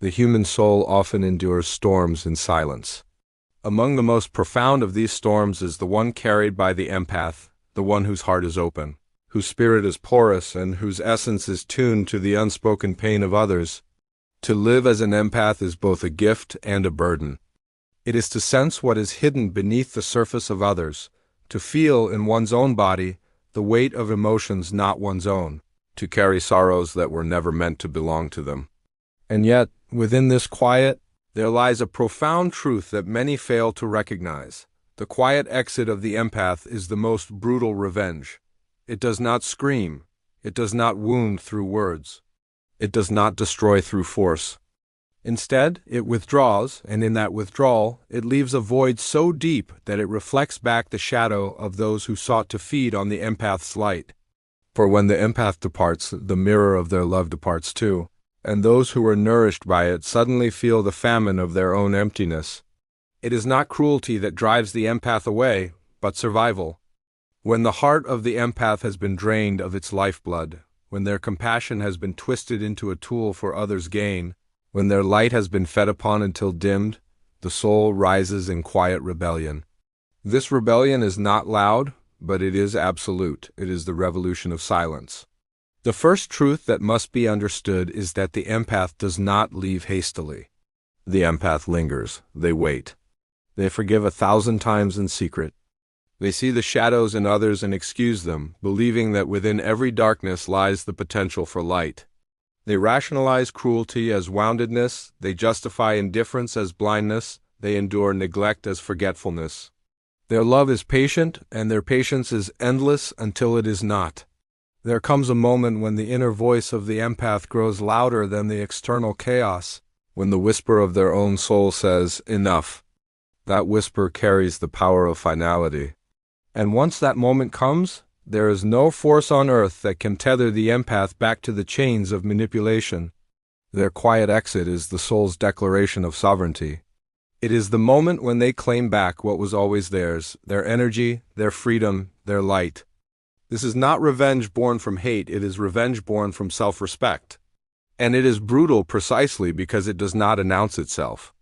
The human soul often endures storms in silence. Among the most profound of these storms is the one carried by the empath, the one whose heart is open, whose spirit is porous, and whose essence is tuned to the unspoken pain of others. To live as an empath is both a gift and a burden. It is to sense what is hidden beneath the surface of others, to feel in one's own body the weight of emotions not one's own, to carry sorrows that were never meant to belong to them. And yet, within this quiet, there lies a profound truth that many fail to recognize. The quiet exit of the empath is the most brutal revenge. It does not scream. It does not wound through words. It does not destroy through force. Instead, it withdraws, and in that withdrawal, it leaves a void so deep that it reflects back the shadow of those who sought to feed on the empath's light. For when the empath departs, the mirror of their love departs too, and those who were nourished by it suddenly feel the famine of their own emptiness. It is not cruelty that drives the empath away, but survival. When the heart of the empath has been drained of its lifeblood, when their compassion has been twisted into a tool for others' gain, when their light has been fed upon until dimmed, the soul rises in quiet rebellion. This rebellion is not loud, but it is absolute. It is the revolution of silence. The first truth that must be understood is that the empath does not leave hastily. The empath lingers. They wait. They forgive 1,000 times in secret. They see the shadows in others and excuse them, believing that within every darkness lies the potential for light. They rationalize cruelty as woundedness, they justify indifference as blindness, they endure neglect as forgetfulness. Their love is patient, and their patience is endless until it is not. There comes a moment when the inner voice of the empath grows louder than the external chaos, when the whisper of their own soul says, "Enough." That whisper carries the power of finality. And once that moment comes, there is no force on earth that can tether the empath back to the chains of manipulation. Their quiet exit is the soul's declaration of sovereignty. It is the moment when they claim back what was always theirs, their energy, their freedom, their light. This is not revenge born from hate, it is revenge born from self-respect. And it is brutal precisely because it does not announce itself.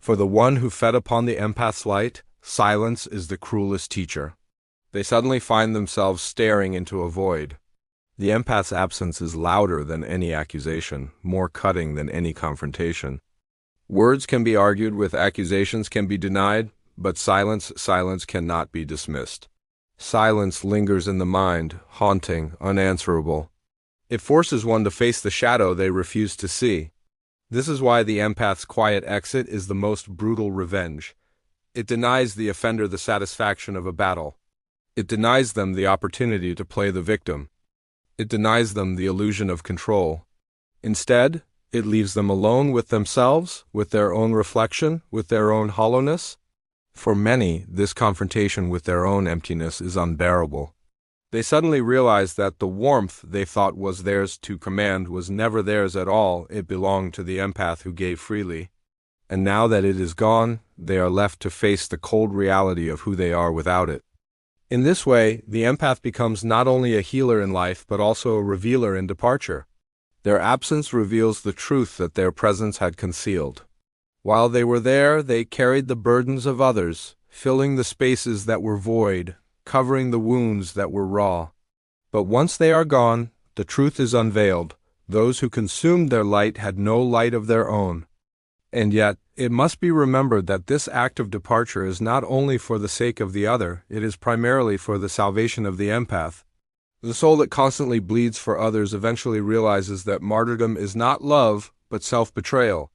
For the one who fed upon the empath's light, silence is the cruelest teacher. They suddenly find themselves staring into a void. The empath's absence is louder than any accusation, more cutting than any confrontation. Words can be argued with, accusations can be denied, but silence cannot be dismissed. Silence lingers in the mind, haunting, unanswerable. It forces one to face the shadow they refuse to see. This is why the empath's quiet exit is the most brutal revenge. It denies the offender the satisfaction of a battle. It denies them the opportunity to play the victim. It denies them the illusion of control. Instead, it leaves them alone with themselves, with their own reflection, with their own hollowness. For many, this confrontation with their own emptiness is unbearable. They suddenly realize that the warmth they thought was theirs to command was never theirs at all, it belonged to the empath who gave freely. And now that it is gone, they are left to face the cold reality of who they are without it. In this way, the empath becomes not only a healer in life, but also a revealer in departure. Their absence reveals the truth that their presence had concealed. While they were there, they carried the burdens of others, filling the spaces that were void, covering the wounds that were raw. But once they are gone, the truth is unveiled. Those who consumed their light had no light of their own. And yet, it must be remembered that this act of departure is not only for the sake of the other, it is primarily for the salvation of the empath. The soul that constantly bleeds for others eventually realizes that martyrdom is not love, but self-betrayal.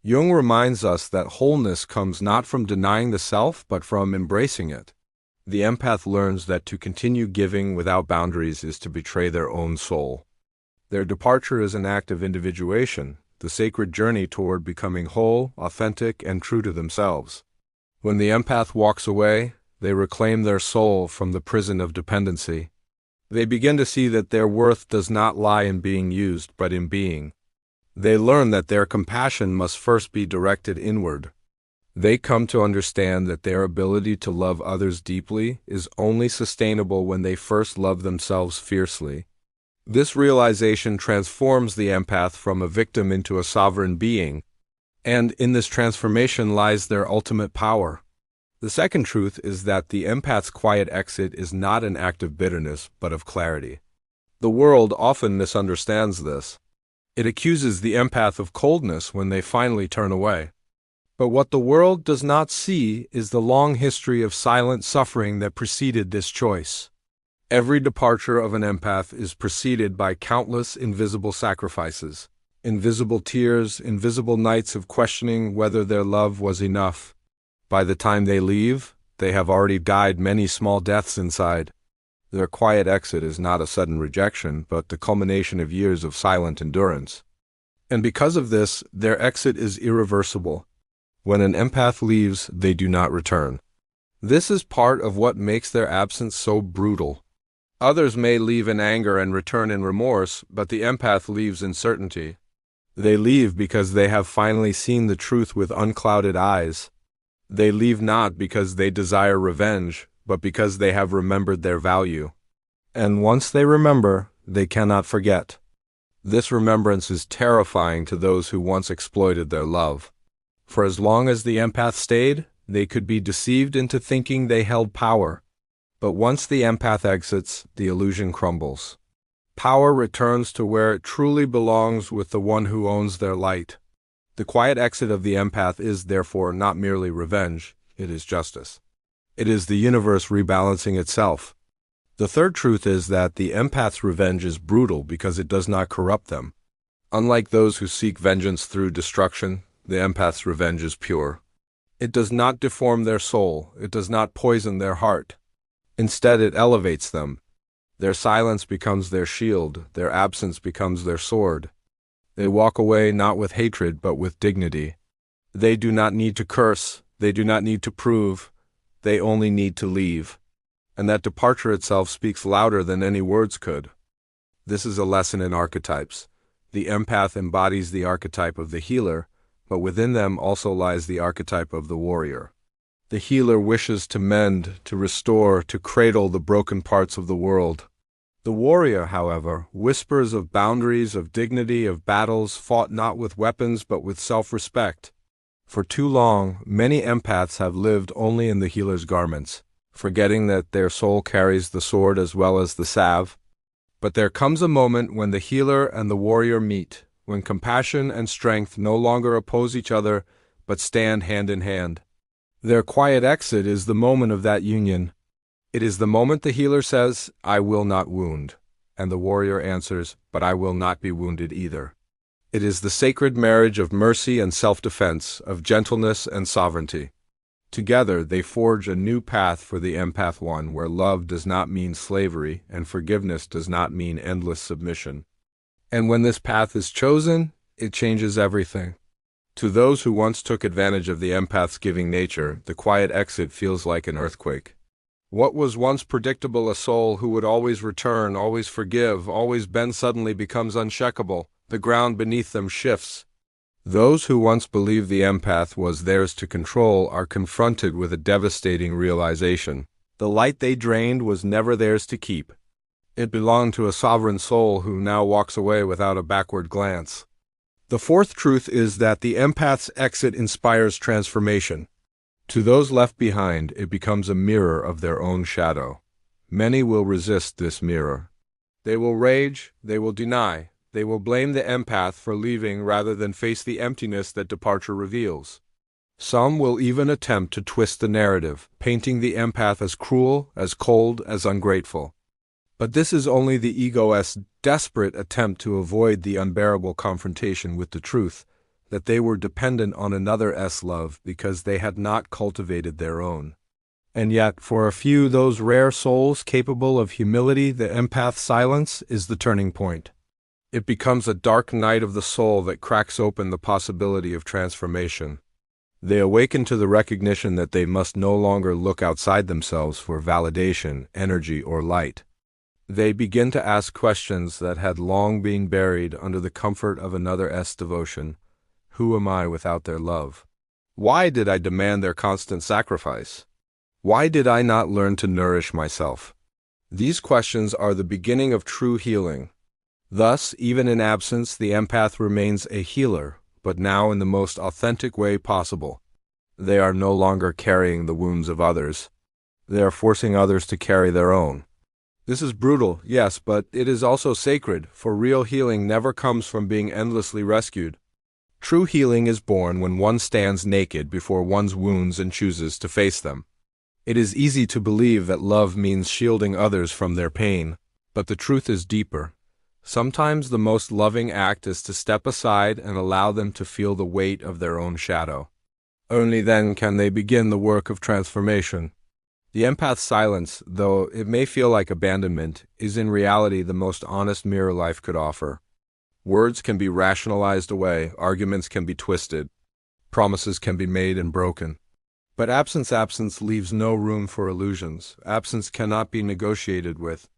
Jung reminds us that wholeness comes not from denying the self, but from embracing it. The empath learns that to continue giving without boundaries is to betray their own soul. Their departure is an act of individuation, the sacred journey toward becoming whole, authentic, and true to themselves. When the empath walks away, they reclaim their soul from the prison of dependency. They begin to see that their worth does not lie in being used, but in being. They learn that their compassion must first be directed inward. They come to understand that their ability to love others deeply is only sustainable when they first love themselves fiercely. This realization transforms the empath from a victim into a sovereign being, And in this transformation lies their ultimate power. The second truth is that the empath's quiet exit is not an act of bitterness, but of clarity. The world often misunderstands this. It accuses the empath of coldness when they finally turn away. But what the world does not see is the long history of silent suffering that preceded this choice. Every departure of an empath is preceded by countless invisible sacrifices, invisible tears, invisible nights of questioning whether their love was enough. By the time they leave, they have already died many small deaths inside. Their quiet exit is not a sudden rejection, but the culmination of years of silent endurance. And because of this, their exit is irreversible. When an empath leaves, they do not return. This is part of what makes their absence so brutal. Others may leave in anger and return in remorse, but the empath leaves in certainty. They leave because they have finally seen the truth with unclouded eyes. They leave not because they desire revenge, but because they have remembered their value. And once they remember, they cannot forget. This remembrance is terrifying to those who once exploited their love. For as long as the empath stayed, they could be deceived into thinking they held power. But once the empath exits, the illusion crumbles. Power returns to where it truly belongs, with the one who owns their light. The quiet exit of the empath is, therefore, not merely revenge, it is justice. It is the universe rebalancing itself. The third truth is that the empath's revenge is brutal because it does not corrupt them. Unlike those who seek vengeance through destruction, the empath's revenge is pure. It does not deform their soul, it does not poison their heart. Instead, it elevates them. Their silence becomes their shield, their absence becomes their sword. They walk away not with hatred, but with dignity. They do not need to curse, they do not need to prove, they only need to leave. And that departure itself speaks louder than any words could. This is a lesson in archetypes. The empath embodies the archetype of the healer, but within them also lies the archetype of the warrior. The healer wishes to mend, to restore, to cradle the broken parts of the world. The warrior, however, whispers of boundaries, of dignity, of battles fought not with weapons but with self-respect. For too long, many empaths have lived only in the healer's garments, forgetting that their soul carries the sword as well as the salve. But there comes a moment when the healer and the warrior meet, when compassion and strength no longer oppose each other but stand hand in hand. Their quiet exit is the moment of that union. It is the moment the healer says, "I will not wound," and the warrior answers, "But I will not be wounded either." It is the sacred marriage of mercy and self-defense, of gentleness and sovereignty. Together they forge a new path for the empath one, where love does not mean slavery and forgiveness does not mean endless submission. And when this path is chosen, it changes everything. To those who once took advantage of the empath's giving nature, the quiet exit feels like an earthquake. What was once predictable, a soul who would always return, always forgive, always bend, suddenly becomes unshakable. The ground beneath them shifts. Those who once believed the empath was theirs to control are confronted with a devastating realization. The light they drained was never theirs to keep. It belonged to a sovereign soul who now walks away without a backward glance. The fourth truth is that the empath's exit inspires transformation. To those left behind, it becomes a mirror of their own shadow. Many will resist this mirror. They will rage, they will deny, they will blame the empath for leaving rather than face the emptiness that departure reveals. Some will even attempt to twist the narrative, painting the empath as cruel, as cold, as ungrateful. But this is only the egoist's desperate attempt to avoid the unbearable confrontation with the truth, that they were dependent on another's love because they had not cultivated their own. And yet, for a few, those rare souls capable of humility, the empath's silence is the turning point. It becomes a dark night of the soul that cracks open the possibility of transformation. They awaken to the recognition that they must no longer look outside themselves for validation, energy, or light. They begin to ask questions that had long been buried under the comfort of another's devotion. Who am I without their love? Why did I demand their constant sacrifice? Why did I not learn to nourish myself? These questions are the beginning of true healing. Thus, even in absence, the empath remains a healer, but now in the most authentic way possible. They are no longer carrying the wounds of others. They are forcing others to carry their own. This is brutal, yes, but it is also sacred, for real healing never comes from being endlessly rescued. True healing is born when one stands naked before one's wounds and chooses to face them. It is easy to believe that love means shielding others from their pain, but the truth is deeper. Sometimes the most loving act is to step aside and allow them to feel the weight of their own shadow. Only then can they begin the work of transformation. The empath's silence, though it may feel like abandonment, is in reality the most honest mirror life could offer. Words can be rationalized away, arguments can be twisted, promises can be made and broken. But absence leaves no room for illusions. Absence cannot be negotiated with.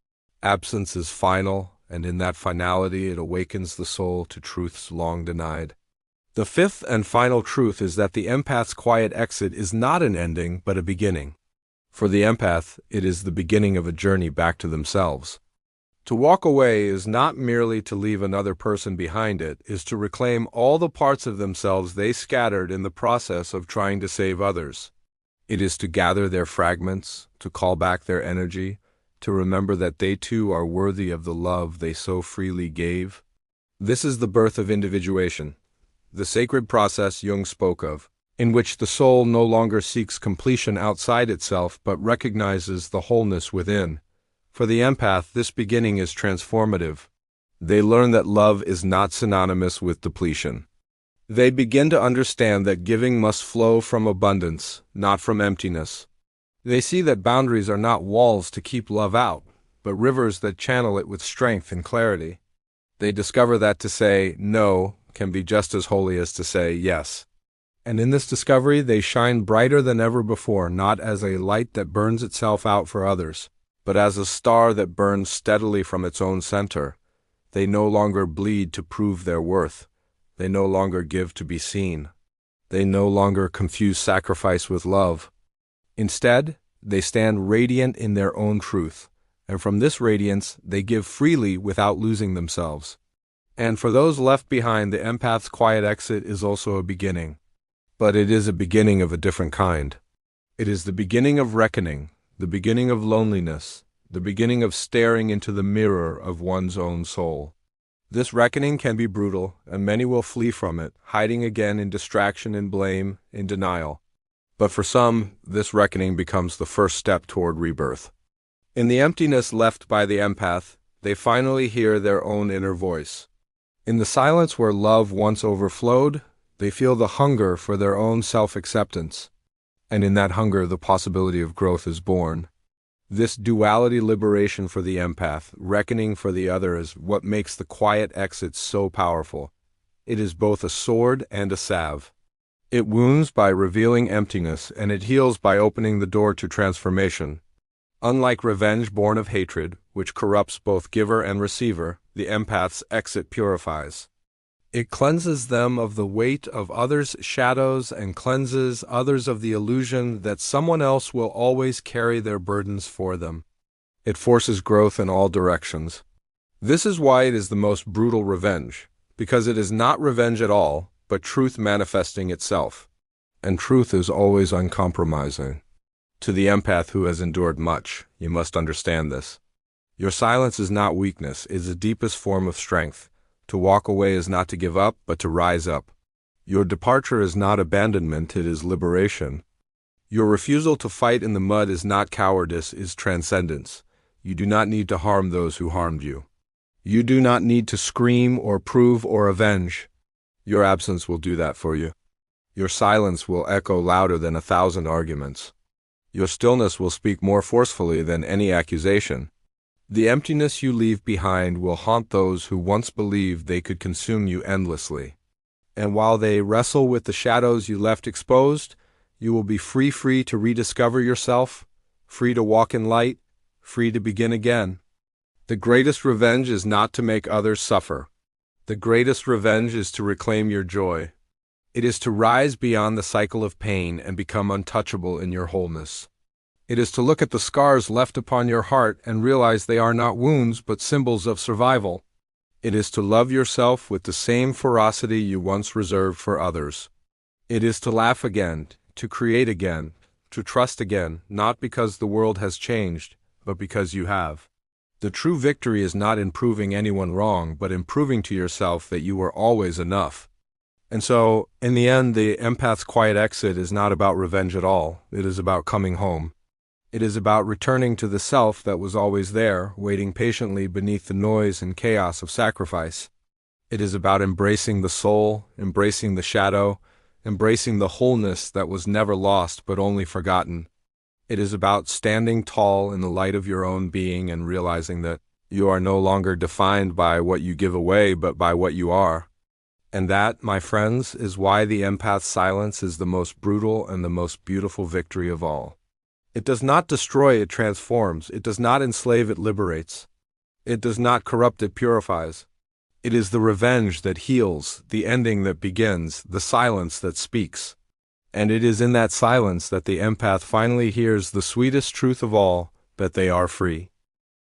Absence is final, and in that finality it awakens the soul to truths long denied. The fifth and final truth is that the empath's quiet exit is not an ending, but a beginning. For the empath, it is the beginning of a journey back to themselves. To walk away is not merely to leave another person behind, it is to reclaim all the parts of themselves they scattered in the process of trying to save others. It is to gather their fragments, to call back their energy, to remember that they too are worthy of the love they so freely gave. This is the birth of individuation, the sacred process Jung spoke of, in which the soul no longer seeks completion outside itself but recognizes the wholeness within. For the empath, this beginning is transformative. They learn that love is not synonymous with depletion. They begin to understand that giving must flow from abundance, not from emptiness. They see that boundaries are not walls to keep love out, but rivers that channel it with strength and clarity. They discover that to say no can be just as holy as to say yes. And in this discovery, they shine brighter than ever before, not as a light that burns itself out for others, but as a star that burns steadily from its own center. They no longer bleed to prove their worth. They no longer give to be seen. They no longer confuse sacrifice with love. Instead, they stand radiant in their own truth, and from this radiance, they give freely without losing themselves. And for those left behind, the empath's quiet exit is also a beginning. But it is a beginning of a different kind. It is the beginning of reckoning, the beginning of loneliness, the beginning of staring into the mirror of one's own soul. This reckoning can be brutal, and many will flee from it, hiding again in distraction and blame, in denial. But for some, this reckoning becomes the first step toward rebirth. In the emptiness left by the empath, they finally hear their own inner voice. In the silence where love once overflowed, they feel the hunger for their own self-acceptance. And in that hunger, the possibility of growth is born. This duality liberation for the empath, reckoning for the other, is what makes the quiet exit so powerful. It is both a sword and a salve. It wounds by revealing emptiness, and it heals by opening the door to transformation. Unlike revenge born of hatred, which corrupts both giver and receiver, the empath's exit purifies. It cleanses them of the weight of others' shadows and cleanses others of the illusion that someone else will always carry their burdens for them. It forces growth in all directions. This is why it is the most brutal revenge, because it is not revenge at all, but truth manifesting itself. And truth is always uncompromising. To the empath who has endured much, you must understand this. Your silence is not weakness, it is the deepest form of strength. To walk away is not to give up, but to rise up. Your departure is not abandonment, it is liberation. Your refusal to fight in the mud is not cowardice, it is transcendence. You do not need to harm those who harmed you. You do not need to scream or prove or avenge. Your absence will do that for you. Your silence will echo louder than 1,000 arguments. Your stillness will speak more forcefully than any accusation. The emptiness you leave behind will haunt those who once believed they could consume you endlessly. And while they wrestle with the shadows you left exposed, you will be free to rediscover yourself, free to walk in light, free to begin again. The greatest revenge is not to make others suffer. The greatest revenge is to reclaim your joy. It is to rise beyond the cycle of pain and become untouchable in your wholeness. It is to look at the scars left upon your heart and realize they are not wounds but symbols of survival. It is to love yourself with the same ferocity you once reserved for others. It is to laugh again, to create again, to trust again, not because the world has changed, but because you have. The true victory is not in proving anyone wrong, but in proving to yourself that you are always enough. And so, in the end, the empath's quiet exit is not about revenge at all. It is about coming home. It is about returning to the self that was always there, waiting patiently beneath the noise and chaos of sacrifice. It is about embracing the soul, embracing the shadow, embracing the wholeness that was never lost but only forgotten. It is about standing tall in the light of your own being and realizing that you are no longer defined by what you give away but by what you are. And that, my friends, is why the empath's silence is the most brutal and the most beautiful victory of all. It does not destroy, it transforms. It does not enslave, it liberates. It does not corrupt, it purifies. It is the revenge that heals, the ending that begins, the silence that speaks. And it is in that silence that the empath finally hears the sweetest truth of all, that they are free.